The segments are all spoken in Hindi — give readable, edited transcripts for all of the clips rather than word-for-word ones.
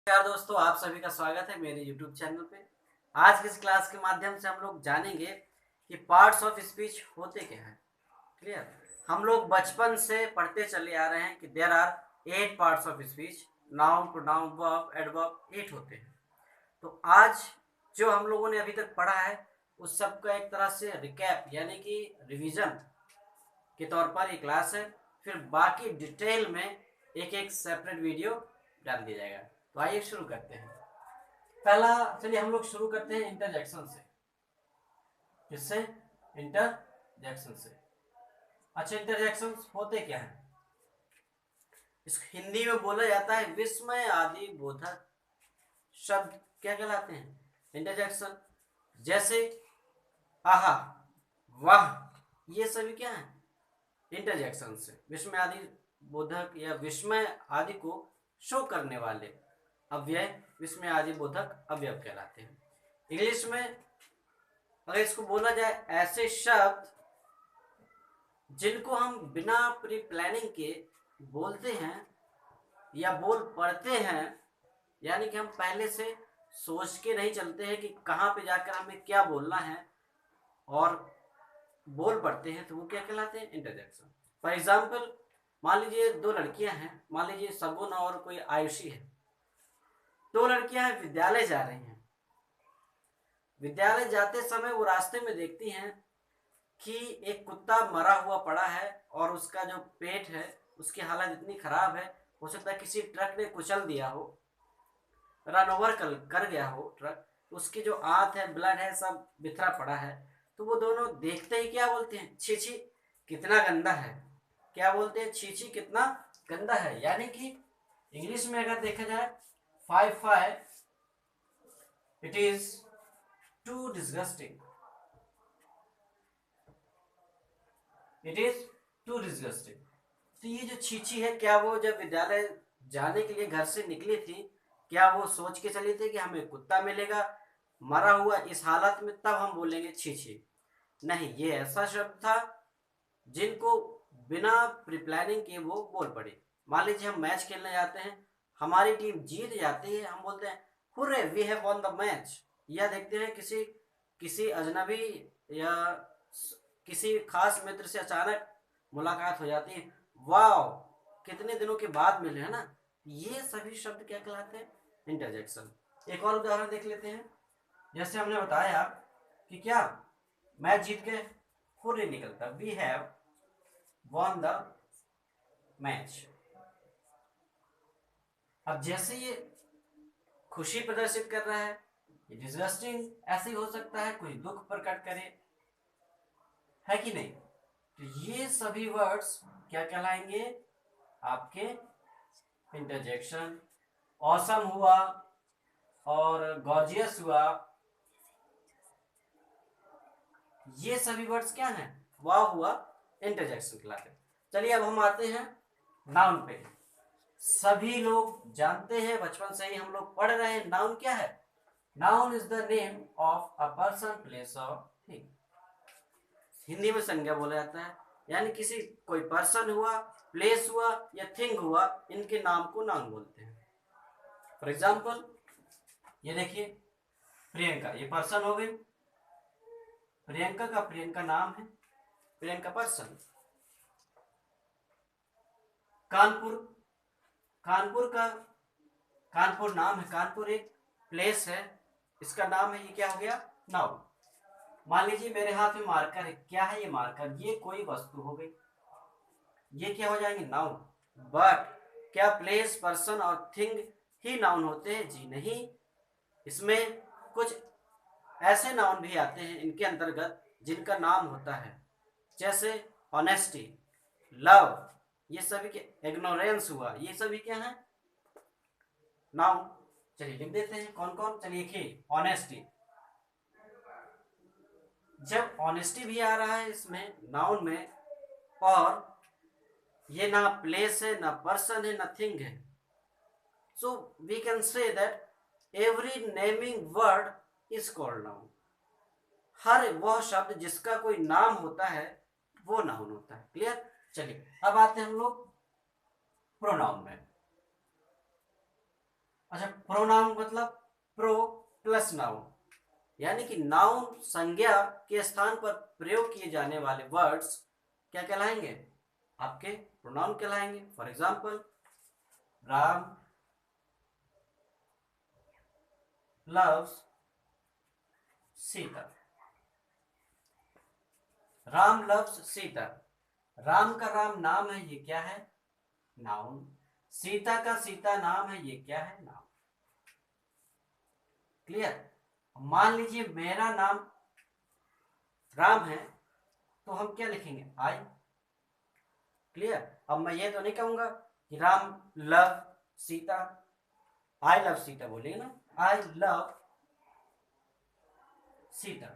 नमस्कार दोस्तों, आप सभी का स्वागत है मेरे YouTube चैनल पे। आज की इस क्लास के माध्यम से हम लोग जानेंगे कि पार्ट्स ऑफ स्पीच होते क्या हैं। क्लियर। हम लोग बचपन से पढ़ते चले आ रहे हैं कि there are 8 parts of speech. Noun, pronoun, verb, adverb 8 होते हैं। तो आज जो हम लोगों ने अभी तक पढ़ा है उस सब का एक तरह से रिकैप यानी कि रिवीजन के तौर पर ये क्लास है। फिर बाकी डिटेल में एक एक सेपरेट वीडियो डाल दिया जाएगा। तो आइए शुरू करते हैं। पहला चलिए हम लोग शुरू करते हैं इंटरजेक्शन से। किससे? इंटरजेक्शन से। अच्छा, इंटरजेक्शन होते क्या है? इस हिंदी में बोला जाता है विस्मय आदि बोधक शब्द क्या कहलाते हैं? इंटरजेक्शन। जैसे आहा, वाह, ये सभी क्या है? इंटरजेक्शन से विस्मय आदि बोधक या विस्मय आदि को शो करने वाले अव्यय विस्मय आदि बोधक अवयव कहलाते हैं। इंग्लिश में अगर इसको बोला जाए ऐसे शब्द जिनको हम बिना प्री प्लानिंग के बोलते हैं या बोल पढ़ते हैं, यानी कि हम पहले से सोच के नहीं चलते हैं कि कहाँ पे जाकर हमें क्या बोलना है और बोल पढ़ते हैं, तो वो क्या कहलाते हैं? इंटरजेक्शन। फॉर एग्जाम्पल, मान लीजिए दो लड़कियां हैं, मान लीजिए सगुन और कोई आयुषी है। दो लड़कियां हैं, विद्यालय जा रही हैं। विद्यालय जाते समय वो रास्ते में देखती हैं कि एक कुत्ता मरा हुआ पड़ा है और उसका जो पेट है उसकी हालत इतनी खराब है, हो सकता है किसी ट्रक ने कुचल दिया हो, रन ओवर कर गया हो ट्रक, उसकी जो आंत है, ब्लड है, सब बिखरा पड़ा है। तो वो दोनों देखते ही क्या बोलते हैं? छी छी कितना गंदा है। क्या बोलते हैं? छी छी कितना गंदा है। यानी कि इंग्लिश में अगर देखा जाए, five five, it is too disgusting, it is too disgusting. तो ये जो छीछी है, क्या वो जब विद्यालय जाने के लिए घर से निकली थी, क्या वो सोच के चली थी कि हमें कुत्ता मिलेगा मरा हुआ इस हालत में, तब हम बोलेंगे छीछी? नहीं, ये ऐसा शब्द था जिनको बिना प्री प्लानिंग के वो बोल पड़े। मान लीजिए हम मैच खेलने जाते हैं, हमारी टीम जीत जाती है, हम बोलते हैं hurray we have won the match. या देखते हैं किसी किसी अजनबी या किसी खास मित्र से अचानक मुलाकात हो जाती है, वाह कितने दिनों के बाद मिले, है ना? ये सभी शब्द क्या कहलाते हैं? इंटरजेक्शन। एक और उदाहरण देख लेते हैं। जैसे हमने बताया कि क्या मैच जीत गए, हुर्रे निकलता we have won the match. अब जैसे ये खुशी प्रदर्शित कर रहा है, ये डिसगस्टिंग ऐसे ही हो सकता है कोई दुख प्रकट करे, है कि नहीं? तो ये सभी वर्ड्स क्या कहलाएंगे? आपके इंटरजेक्शन। ऑसम हुआ और गॉर्जियस हुआ, ये सभी वर्ड्स क्या हैं? वाह हुआ, इंटरजेक्शन कहलाते हैं। चलिए अब हम आते हैं नाउन पे। सभी लोग जानते हैं, बचपन से ही हम लोग पढ़ रहे हैं, नाउन क्या है? Noun is the name of a person, place और थिंग। हिंदी में संज्ञा बोला जाता है, यानी किसी कोई पर्सन हुआ, प्लेस हुआ या थिंग हुआ, इनके नाम को नाउन बोलते हैं। फॉर एग्जाम्पल, ये देखिए प्रियंका, ये पर्सन हो गई। प्रियंका का प्रियंका नाम है, प्रियंका पर्सन। कानपुर, कानपुर का कानपुर नाम है, कानपुर एक प्लेस है, इसका नाम है, ये क्या हो गया? नाउन। मान लीजिए मेरे हाथ में मार्कर है, क्या है ये? मार्कर, ये कोई वस्तु हो गई, ये क्या हो जाएंगे? नाउन। बट क्या प्लेस, पर्सन और थिंग ही नाउन होते हैं? जी नहीं, इसमें कुछ ऐसे नाउन भी आते हैं इनके अंतर्गत जिनका नाम होता है, जैसे ऑनेस्टी, लव, ये सभी के, इग्नोरेंस हुआ, ये सभी क्या है? नाउन। चलिए लिख देते हैं कौन कौन। चलिए लिखिए ऑनेस्टी। जब ऑनेस्टी भी आ रहा है इसमें नाउन में, और ये ना प्लेस है, ना पर्सन है, ना थिंग है, so we can say that every naming word is called noun. हर वह शब्द जिसका कोई नाम होता है वो नाउन होता है। क्लियर? चलिए अब आते हैं हम लोग प्रोनाउन में। अच्छा, प्रोनाउन मतलब प्रो प्लस नाउन, यानी कि नाउन संज्ञा के स्थान पर प्रयोग किए जाने वाले वर्ड्स क्या कहलाएंगे? आपके प्रोनाउन कहलाएंगे। For example, Ram loves Sita. Ram loves Sita. Ram का राम नाम है, ये क्या है? नाउन। सीता का सीता नाम है, ये क्या है? नाउन। क्लियर? मान लीजिए मेरा नाम राम है, तो हम क्या लिखेंगे? आई। क्लियर? अब मैं ये तो नहीं कहूंगा कि Ram love Sita, I love Sita बोलेंगे ना, आई लव सीता।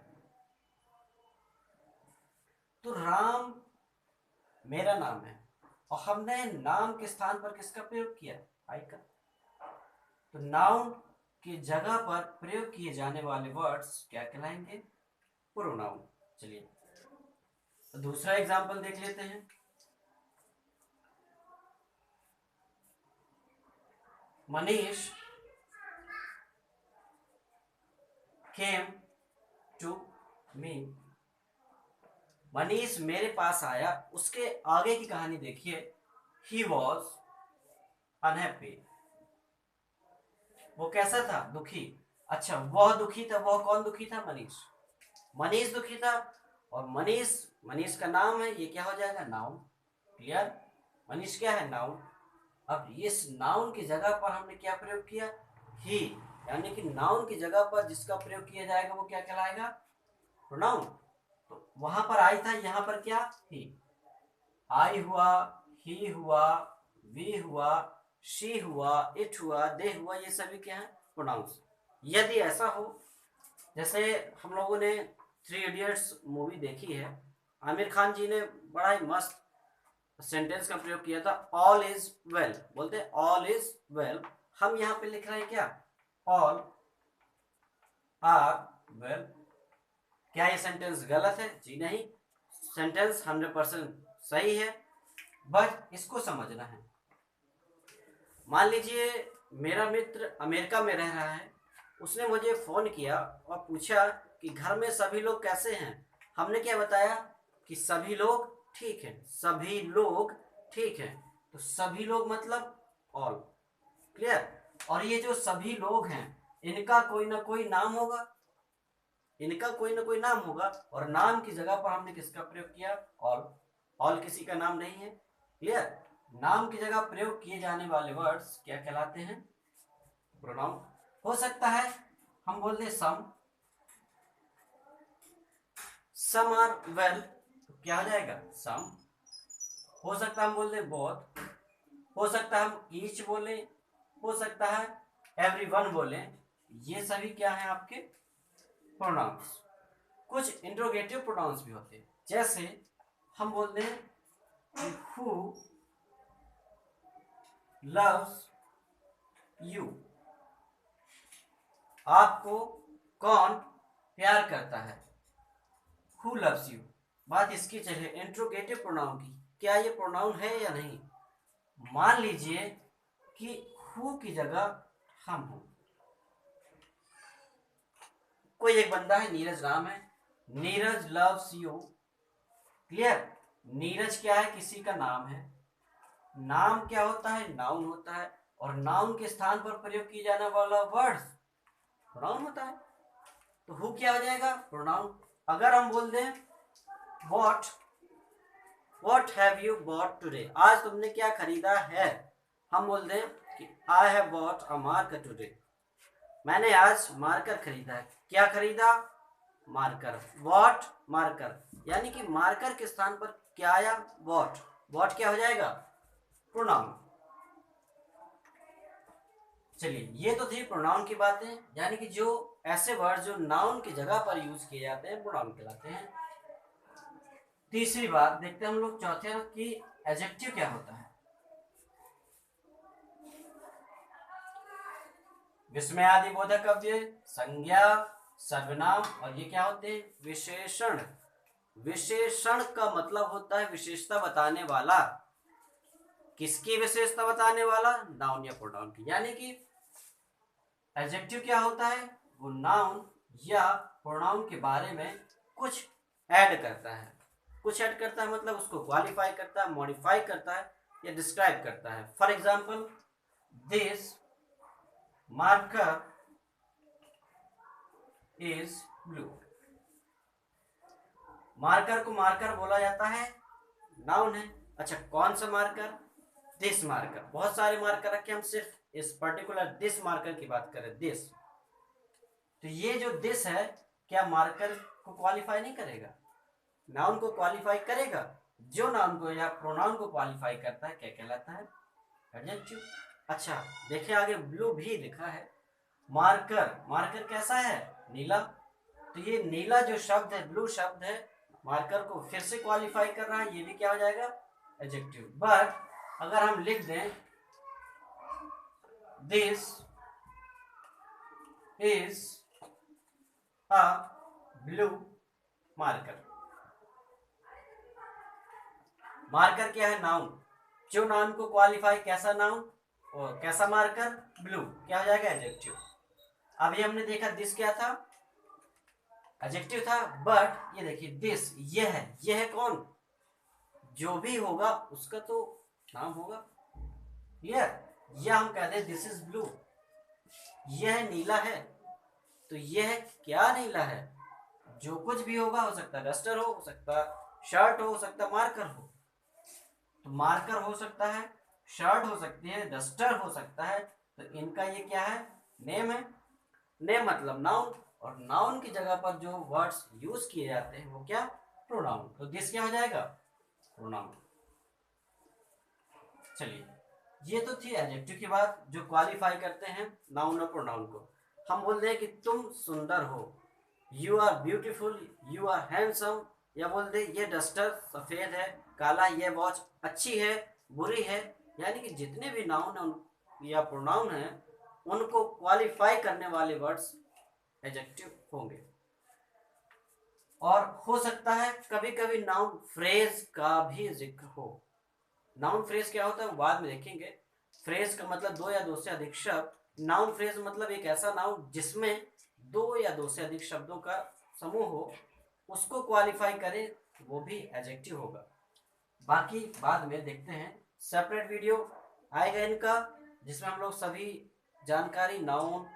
तो राम मेरा नाम है और हमने नाम के स्थान पर किसका प्रयोग किया? आई का। तो नाउन की जगह पर प्रयोग किए जाने वाले वर्ड्स क्या कहलाएंगे? प्रोनाउन। चलिए तो दूसरा एग्जांपल देख लेते हैं। Manish came to me. Manish मेरे पास आया। उसके आगे की कहानी देखिए। He was unhappy. वो कैसा था? दुखी। अच्छा, वह दुखी था। वह कौन दुखी था? मनीष। मनीष दुखी था। और मनीष, मनीष का नाम है, ये क्या हो जाएगा? नाउन। क्लियर? मनीष क्या है? नाउन। अब इस नाउन की जगह पर हमने क्या प्रयोग किया? ही। यानी कि नाउन की जगह पर जिसका प्रयोग किया जाएगा वो क्या कहलाएगा? प्रोनाउन। तो वहां पर आई था, यहां पर क्या? ही। आई हुआ, ही हुआ, वी हुआ, शी हुआ, इट हुआ, दे हुआ, ये सभी क्या है? प्रोनाउंस। यदि ऐसा हो, जैसे हम लोगों ने थ्री इडियट्स मूवी देखी है, आमिर खान जी ने बड़ा ही मस्त सेंटेंस का प्रयोग किया था, ऑल इज वेल। बोलते हैं ऑल इज वेल। हम यहाँ पे लिख रहे हैं क्या? All are well. क्या ये सेंटेंस गलत है? जी नहीं, सेंटेंस 100% सही है, बट इसको समझना है। मान लीजिए मेरा मित्र अमेरिका में रह रहा है, उसने मुझे फ़ोन किया और पूछा कि घर में सभी लोग कैसे हैं। हमने क्या बताया? कि सभी लोग ठीक हैं। सभी लोग ठीक हैं। तो सभी लोग मतलब ऑल। क्लियर? और ये जो सभी लोग हैं, इनका कोई ना कोई नाम होगा। इनका कोई ना कोई नाम होगा, और नाम की जगह पर हमने किसका प्रयोग किया? ऑल। ऑल किसी का नाम नहीं है। क्लियर? नाम की जगह प्रयोग किए जाने वाले वर्ड्स क्या कहलाते हैं? प्रोनाउन। हो सकता है हम बोल दें सम आर वेल, तो क्या हो जाएगा? सम। हो सकता है हम बोल दें बोथ। हो सकता है हम ईच बोले। हो सकता है एवरीवन बोले। ये सभी क्या है? आपके प्रोनाउंस। कुछ इंट्रोगेटिव प्रोनाउंस भी होते हैं, जैसे हम बोल दें हु लव्स यू। आपको कौन प्यार करता है? Who loves you. बात इसकी चले इंट्रोगेटिव प्रोनाउन की, क्या ये प्रोनाउन है या नहीं? मान लीजिए कि हु की जगह हम हो। कोई एक बंदा है, नीरज नाम है, Neeraj loves you. Clear? Neeraj क्या है? किसी का नाम है। नाम क्या होता है? नाउन होता है। और नाउन के स्थान पर प्रयोग किया जाने वाला वर्ड्स प्रोनाउन होता है। तो हु क्या हो जाएगा? प्रोनाउन। अगर हम बोल दें what, what have you bought today, आज तुमने क्या खरीदा है? हम बोल दें कि I have bought a marker today, मैंने आज मार्कर खरीदा है। क्या खरीदा? मार्कर। वॉट मार्कर, यानी कि मार्कर के स्थान पर क्या आया? वॉट। वॉट क्या हो जाएगा? प्रोनाउन। चलिए, ये तो थी प्रोनाउन की बातें, यानी कि जो ऐसे वर्ड जो नाउन की जगह पर यूज किए जाते हैं प्रोनाउन कहलाते हैं। तीसरी बात देखते हैं हम लोग, चौथे कि एडजेक्टिव क्या होता है। विस्मयादिबोधक अव्यय, संज्ञा, सर्वनाम, और ये क्या होते हैं? विशेषण। विशेषण का मतलब होता है विशेषता बताने वाला। किसकी विशेषता बताने वाला? नाउन या प्रोनाउन की। यानी कि एडजेक्टिव क्या होता है? वो नाउन या प्रोनाउन के बारे में कुछ ऐड करता है। कुछ ऐड करता है मतलब उसको क्वालिफाई करता है, मॉडिफाई करता है या डिस्क्राइब करता है। For example, this marker is blue. Marker को मार्कर बोला जाता है, नाउन है। अच्छा, कौन सा मार्कर? This marker. बहुत सारे मार्कर रखे, हम सिर्फ इस पर्टिकुलर दिस मार्कर की बात करें, दिस। तो ये जो दिस है, क्या मार्कर को क्वालिफाई नहीं करेगा? नाउन को क्वालिफाई करेगा। जो नाउन को या प्रोनाउन को क्वालिफाई करता है क्या कहलाता है? एडजेक्टिव। अच्छा, देखिए आगे ब्लू भी लिखा है। मार्कर, मार्कर कैसा है? नीला। तो ये नीला जो शब्द है, ब्लू शब्द है, मार्कर को फिर से क्वालिफाई कर रहा है, ये भी क्या हो जाएगा? एडजेक्टिव। बट अगर हम लिख दें this is a blue marker. Marker क्या है? नाउन। जो नाउन को क्वालिफाई, कैसा नाउन और कैसा मार्कर? ब्लू। क्या हो जाएगा? एडजेक्टिव। अभी हमने देखा दिस क्या था? एडजेक्टिव था। बट ये देखिए दिस, ये है। ये है कौन? जो भी होगा उसका तो नाम होगा। क्लियर? यह हम कहते हैं दिस इज ब्लू। यह नीला है। तो यह क्या नीला है? जो कुछ भी होगा, हो सकता है डस्टर हो सकता है शर्ट हो सकता है मार्कर हो। तो मार्कर हो सकता है, शर्ट हो सकती है, डस्टर हो सकता है। तो इनका ये क्या है? नेम है। नेम मतलब नाउन, और नाउन की जगह पर जो वर्ड्स यूज किए जाते हैं वो क्या? प्रोनाउन। तो दिस क्या हो जाएगा? प्रोनाउन। चलिए, ये तो थी एडजेक्टिव की बात, जो क्वालिफाई करते हैं नाउन और प्रोनाउन को। हम बोलते हैं कि तुम सुंदर हो, you are beautiful, you are handsome. या बोलते ये डस्टर सफेद है, काला, ये वॉच अच्छी है, बुरी है। यानी कि जितने भी नाउन है या प्रोनाउन है, उनको क्वालिफाई करने वाले वर्ड्स एडजेक्टिव होंगे। और हो सकता है कभी कभी नाउन फ्रेज का भी जिक्र हो। नाउन फ्रेज क्या होता है बाद में देखेंगे। फ्रेज का मतलब दो या दो से अधिक शब्द। नाउन फ्रेज मतलब एक ऐसा नाउन जिसमें दो या दो से अधिक शब्दों का समूह हो, उसको क्वालिफाई करे, वो भी एडजेक्टिव होगा। बाकी बाद में देखते हैं, सेपरेट वीडियो आएगा इनका, जिसमें हम लोग सभी जानकारी, नाउन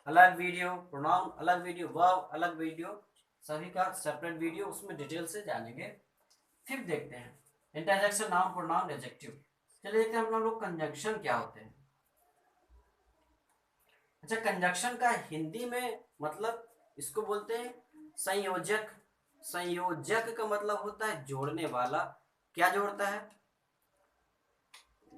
अलग वीडियो, प्रोनाउन अलग वीडियो, वर्ब अलग वीडियो, सभी का सेपरेट वीडियो, उसमें डिटेल से जानेंगे। फिर देखते हैं इंटरजेक्शन, नाउन, प्रोनाउन, एडजेक्टिव। चलिए देखते हैं हम लोग कंजंक्शन क्या होते हैं। अच्छा, कंजंक्शन का हिंदी में मतलब इसको बोलते हैं संयोजक। संयोजक का मतलब होता है जोड़ने वाला। क्या जोड़ता है?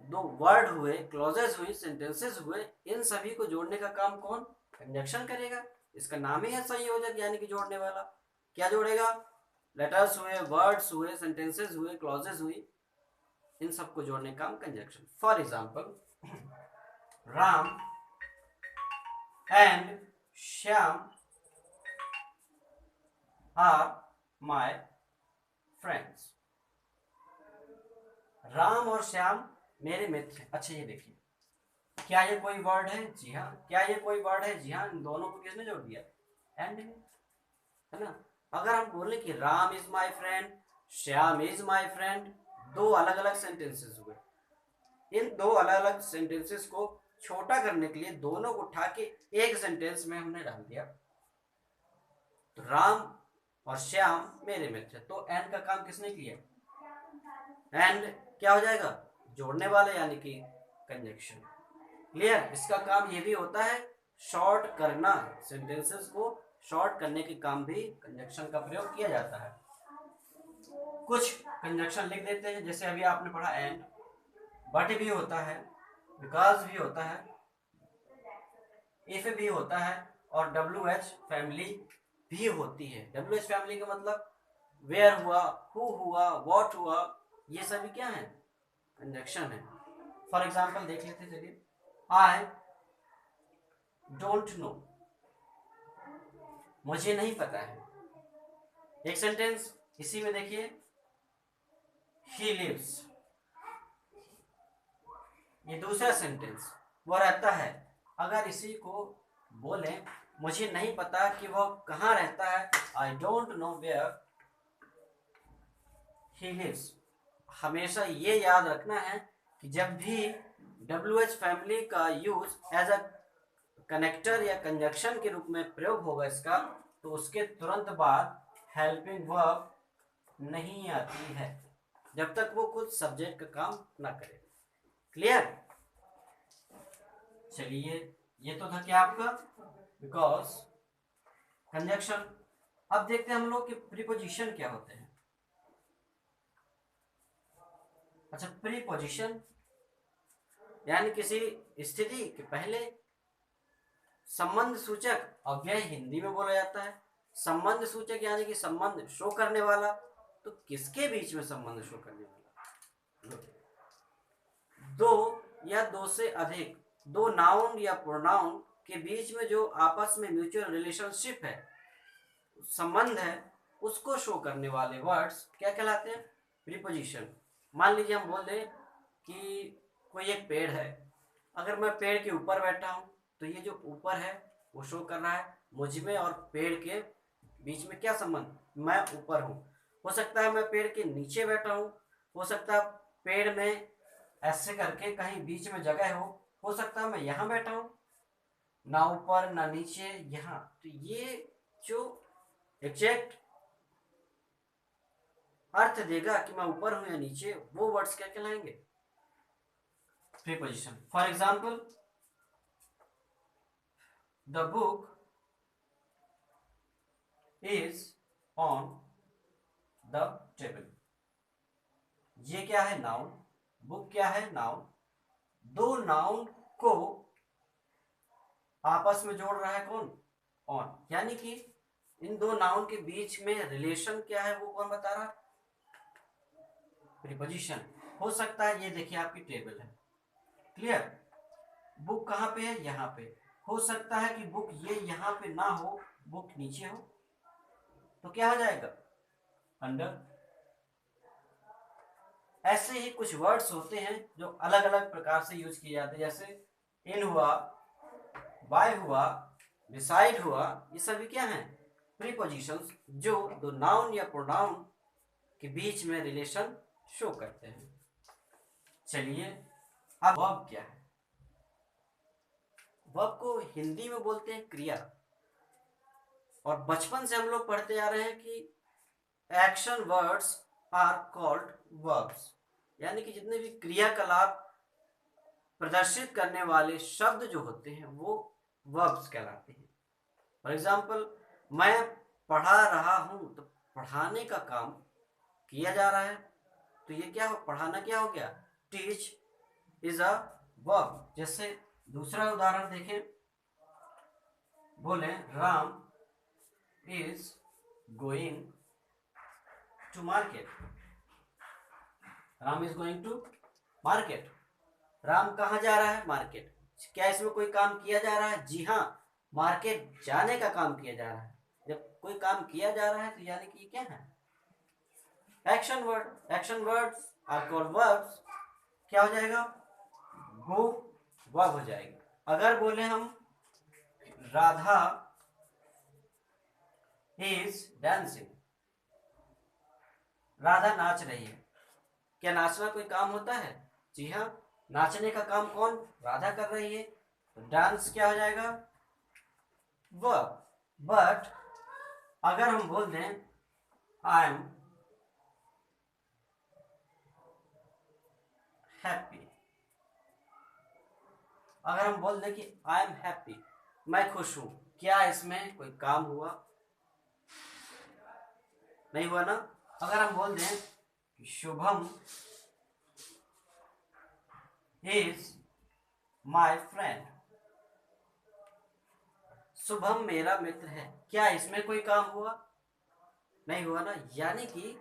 दो वर्ड हुए, क्लॉजेस हुई, सेंटेंसेस हुए, इन सभी को जोड़ने का काम कौन? कंजंक्शन करेगा। इसका नाम ही है संयोजक, यानी कि जोड़ने वाला। क्या जोड़ेगा? लेटर्स हुए, वर्ड्स हुए, सेंटेंसेस हुए, क्लॉजेस हुई, इन सबको जोड़ने का काम conjunction. For example, Ram and Shyam are my friends. Ram और श्याम मेरे मित्र। अच्छा, ये देखिए, क्या ये कोई वर्ड है? जी हाँ। क्या ये कोई वर्ड है? जी हाँ। इन दोनों को किसने जोड़ दिया? एंड, है ना। अगर हम बोले कि Ram is my friend, Shyam is my friend, दो अलग अलग सेंटेंसेस हुए। इन दो अलग अलग सेंटेंसेस को छोटा करने के लिए दोनों को उठा के एक सेंटेंस में हमने डाल दिया। तो राम और श्याम मेरे मित्र। तो एंड का काम किसने किया? एंड क्या हो जाएगा? जोड़ने वाले, यानी कि कंजंक्शन। क्लियर? इसका काम ये भी होता है शॉर्ट करना। सेंटेंसेस को शॉर्ट करने के काम भी कंजंक्शन का प्रयोग किया जाता है। कुछ कंजंक्शन लिख देते हैं, जैसे अभी आपने पढ़ा एंड, बट भी होता है, बिकॉज भी होता है, इफ भी होता है, और WH फैमिली भी होती है। WH फैमिली का मतलब वेयर हुआ, हु हुआ, व्हाट हुआ, ये सभी क्या है? कंजंक्शन है। फॉर एग्जाम्पल देख लेते हैं, चलिए। आई डोंट नो, मुझे नहीं पता है। एक सेंटेंस इसी में देखिए, ही लिव्स। ये दूसरा सेंटेंस, वो रहता है। अगर इसी को बोले मुझे नहीं पता कि वह कहाँ रहता है, I don't know where he lives. हमेशा ये याद रखना है कि जब भी WH फैमिली का यूज एज अ कनेक्टर या कंजक्शन के रूप में प्रयोग होगा इसका, तो उसके तुरंत बाद हेल्पिंग वर्ब नहीं आती है जब तक वो खुद सब्जेक्ट का काम ना करे। क्लियर? चलिए, ये तो था क्या आपका बिकॉज कंजक्शन। अब देखते हैं हम लोग कि प्रीपोजिशन क्या होते हैं। अच्छा, प्रीपोजिशन यानी किसी स्थिति के पहले संबंध सूचक अव्यय हिंदी में बोला जाता है। संबंध सूचक यानी कि संबंध शो करने वाला। तो किसके बीच में संबंध शो करने वाला? दो या दो से अधिक, दो नाउन या प्रोनाउन के बीच में जो आपस में म्यूचुअल रिलेशनशिप है, संबंध है, उसको शो करने वाले वर्ड्स क्या कहलाते हैं? प्रीपोजिशन। मान लीजिए हम बोल दें कि कोई एक पेड़ है, अगर मैं पेड़ के ऊपर बैठा हूं तो ये जो ऊपर है वो शो कर रहा है मुझ में और पेड़ के बीच में क्या संबंध, मैं ऊपर हूं। हो सकता है मैं पेड़ के नीचे बैठा हूं, हो सकता है पेड़ में ऐसे करके कहीं बीच में जगह हो सकता है मैं यहाँ बैठा हूं, ना ऊपर ना नीचे, यहाँ। तो ये जो एग्जैक्ट अर्थ देगा कि मैं ऊपर हूं या नीचे, वो वर्ड्स क्या कहलाएंगे? Preposition. For example, the book is on the table. ये क्या है? नाउन। बुक क्या है? नाउन। दो नाउन को आपस में जोड़ रहा है कौन? ऑन। यानी कि इन दो नाउन के बीच में रिलेशन क्या है वो कौन बता रहा? प्रीपोजिशन। हो सकता है ये देखिए आपकी टेबल है, क्लियर। बुक कहाँ पे है? यहाँ पे। हो सकता है कि बुक ये यहाँ पे ना हो, बुक नीचे हो, तो क्या हो जाएगा? अंडर। ऐसे ही कुछ वर्ड्स होते हैं जो अलग अलग प्रकार से यूज किए जाते हैं, जैसे इन हुआ, बाय हुआ, डिसाइड हुआ, ये सभी क्या हैं? प्रीपोजिशंस, जो दो नाउन या प्रोनाउन के बीच में रिलेशन शो करते हैं। चलिए, अब वर्ब क्या है? वर्ब को हिंदी में बोलते हैं क्रिया। और बचपन से हम लोग पढ़ते आ रहे हैं कि action words are called verbs, यानी कि जितने भी क्रियाकलाप प्रदर्शित करने वाले शब्द जो होते हैं वो वर्ब्स कहलाते हैं। फॉर एग्जाम्पल, मैं पढ़ा रहा हूं, तो पढ़ाने का काम किया जा रहा है, तो ये क्या हो? पढ़ाना क्या हो गया? Teach is a verb. जैसे दूसरा उदाहरण देखें, बोले Ram is going to market. Ram is going to market. Ram कहाँ जा रहा है? मार्केट। क्या इसमें कोई काम किया जा रहा है? जी हाँ, मार्केट जाने का काम किया जा रहा है। जब कोई काम किया जा रहा है तो यानी कि क्या है? Action word. Action words are called verbs. क्या हो जाएगा? गो वर्ब हो जाएगा। अगर बोले हम राधा इज डांसिंग, राधा नाच रही है। क्या नाचना कोई काम होता है? जी हाँ, नाचने का काम कौन? राधा कर रही है। तो डांस क्या हो जाएगा? वर्ब। बट अगर हम बोल दें आई एम हैप्पी, अगर हम बोल दें कि आई एम हैप्पी, मैं खुश हूं, क्या इसमें कोई काम हुआ? नहीं हुआ ना। अगर हम बोल दें कि Shubham is my friend, Shubham मेरा मित्र है, क्या इसमें कोई काम हुआ? नहीं हुआ ना। यानी कि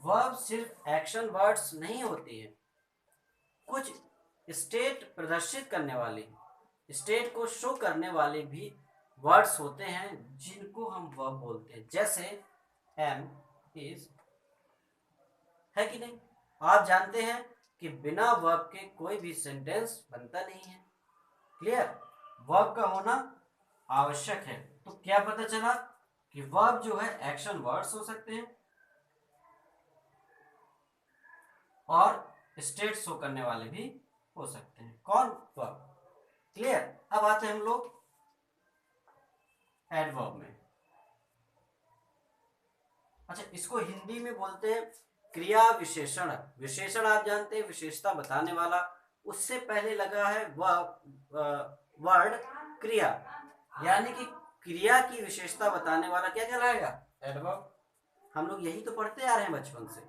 वर्ब सिर्फ एक्शन वर्ड्स नहीं होती है, कुछ स्टेट प्रदर्शित करने वाले, स्टेट को शो करने वाले भी वर्ड्स होते हैं जिनको हम वर्ब बोलते हैं। जैसे एम, इज, है कि नहीं? आप जानते हैं कि बिना वर्ब के कोई भी सेंटेंस बनता नहीं है। क्लियर? वर्ब का होना आवश्यक है। तो क्या पता चला कि वर्ब जो है एक्शन वर्ड्स हो सकते हैं और स्टेट शो करने वाले भी हो सकते हैं। कौन? वर्ब। क्लियर? अब आते हैं हम लोग एडवर्ब में। अच्छा, इसको हिंदी में बोलते हैं क्रिया विशेषण। विशेषण आप जानते हैं, विशेषता बताने वाला। उससे पहले लगा है वर्ड क्रिया, यानी कि क्रिया की विशेषता बताने वाला क्या कहलाएगा? एडवर्ब। हम लोग यही तो पढ़ते आ रहे हैं बचपन से।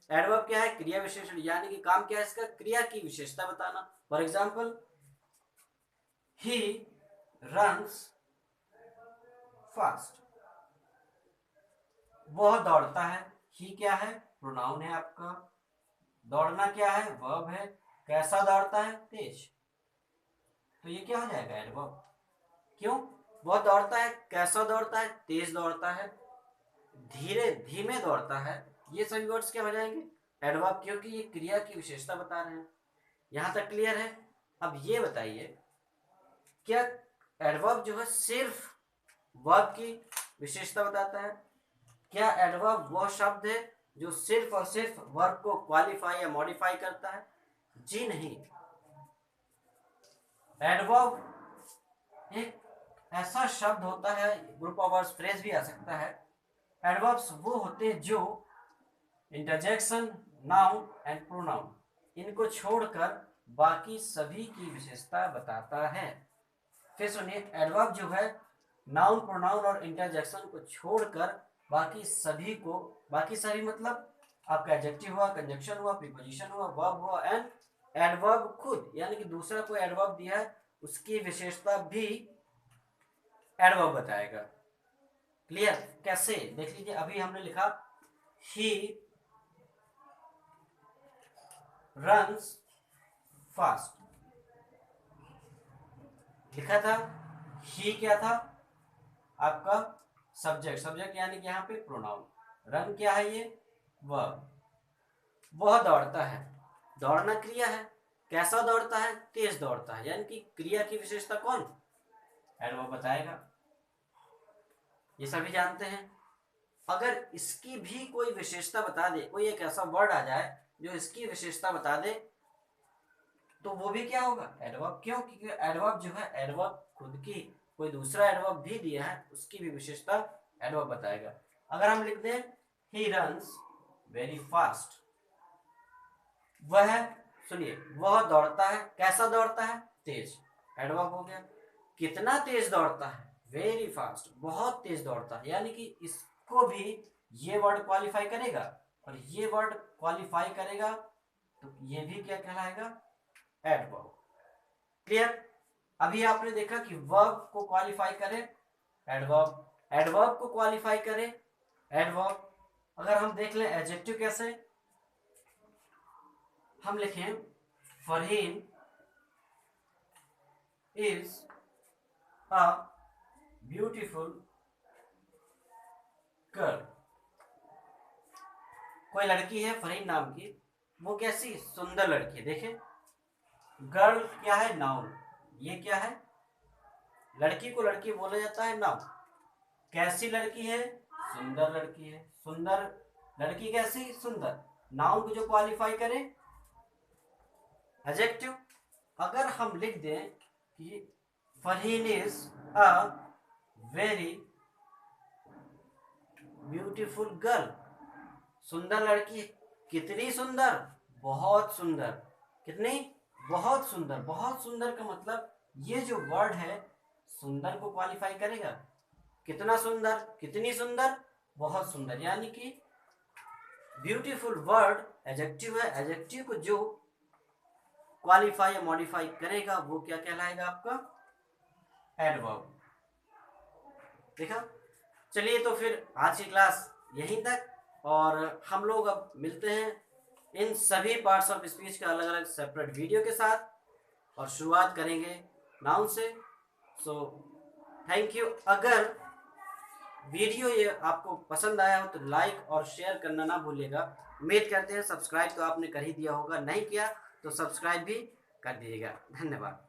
एडवर्ब क्या है? क्रिया विशेषण, यानी कि काम क्या है इसका? क्रिया की विशेषता बताना। For example, he runs fast. वह दौड़ता है। ही क्या है? प्रोनाउन है आपका। दौड़ना क्या है? वर्ब है। कैसा दौड़ता है? तेज। तो ये क्या हो जाएगा? एडवर्ब। क्यों? वह दौड़ता है, कैसा दौड़ता है? तेज दौड़ता है, धीरे धीमे दौड़ता है। ये सभी वर्ड्स क्या हो जाएंगे? एडवर्ब, क्योंकि ये क्रिया की विशेषता बता रहे हैं। यहां तक क्लियर है? अब ये बताइए, क्या एडवर्ब जो है सिर्फ वर्ब की विशेषता बताता है? क्या एडवर्ब वह शब्द है जो सिर्फ और सिर्फ वर्ब को क्वालिफाई या मॉडिफाई करता है? जी नहीं। एडवर्ब एक ऐसा शब्द होता है, ग्रुप ऑफ वर्ड्स, फ्रेज भी आ सकता है। एडवर्ब्स वो होते हैं जो इंटरजेक्शन, नाउन एंड प्रोनाउन इनको छोड़कर बाकी सभी की विशेषता बताता है। फिर सुनिए, एडवर्ब जो है नाउन, प्रोनाउन और इंटरजेक्शन को छोड़कर बाकी सभी को, बाकी सभी मतलब आपका एडजेक्टिव हुआ, कंजंक्शन हुआ, प्रीपोजिशन हुआ, वर्ब हुआ एंड एडवर्ब खुद, यानी कि दूसरा कोई एडवर्ब दिया है उसकी विशेषता भी एडवर्ब बताएगा। क्लियर? कैसे? देख लीजिए, अभी हमने लिखा ही रन्स फास्ट, लिखा था। ही क्या था? आपका सब्जेक्ट, सब्जेक्ट यानी कि यहाँ पे प्रोनाउन। रन क्या है? ये वर्ब। वह दौड़ता है, दौड़ना क्रिया है। कैसा दौड़ता है? तेज दौड़ता है, यानी कि क्रिया की विशेषता कौन? एडवर्ब बताएगा। ये सभी जानते हैं। अगर इसकी भी कोई विशेषता बता दे, कोई एक ऐसा वर्ड आ जाए जो इसकी विशेषता बता दे, तो वो भी क्या होगा? एडवर्ब। क्यों? क्योंकि एडवर्ब जो है, एडवर्ब खुद की कोई दूसरा एडवर्ब भी दिया है उसकी भी विशेषता एडवर्ब बताएगा। अगर हम लिख दें ही रन्स वेरी फास्ट, वह, सुनिए, वह दौड़ता है। कैसा दौड़ता है? तेज। एडवर्ब हो गया। कितना तेज दौड़ता है? वेरी फास्ट, बहुत तेज दौड़ता है, यानी कि इसको भी ये वर्ड क्वालिफाई करेगा और ये वर्ड क्वालिफाई करेगा, तो ये भी क्या कहलाएगा? एडवर्ब। क्लियर? अभी आपने देखा कि वर्ब को क्वालिफाई करे एडवर्ब, एडवर्ब को क्वालिफाई करे एडवर्ब। अगर हम देख लें एडजेक्टिव कैसे, हम लिखें Farheen is a beautiful girl. कोई लड़की है फरहीन नाम की, वो कैसी? सुंदर लड़की है। देखें, गर्ल क्या है? नाउन। ये क्या है? लड़की को लड़की बोला जाता है, नाउन। कैसी लड़की है? सुंदर लड़की है। सुंदर लड़की कैसी? सुंदर। नाउन को जो क्वालिफाई करे एडजेक्टिव। अगर हम लिख दें कि Farheen is a very beautiful girl, सुंदर लड़की। कितनी सुंदर? बहुत सुंदर। कितनी? बहुत सुंदर। बहुत सुंदर का मतलब ये जो वर्ड है सुंदर को क्वालिफाई करेगा। कितना सुंदर? कितनी सुंदर? बहुत सुंदर, यानी कि ब्यूटीफुल वर्ड एडजेक्टिव है। एडजेक्टिव को जो क्वालिफाई या मॉडिफाई करेगा वो क्या कहलाएगा? आपका एडवर्ब। देखा? चलिए, तो फिर आज की क्लास यहीं तक, और हम लोग अब मिलते हैं इन सभी पार्ट्स ऑफ स्पीच का अलग अलग सेपरेट वीडियो के साथ, और शुरुआत करेंगे नाउन से। So thank you. अगर वीडियो ये आपको पसंद आया हो तो लाइक और शेयर करना ना भूलिएगा। उम्मीद करते हैं सब्सक्राइब तो आपने कर ही दिया होगा, नहीं किया तो सब्सक्राइब भी कर दीजिएगा। धन्यवाद।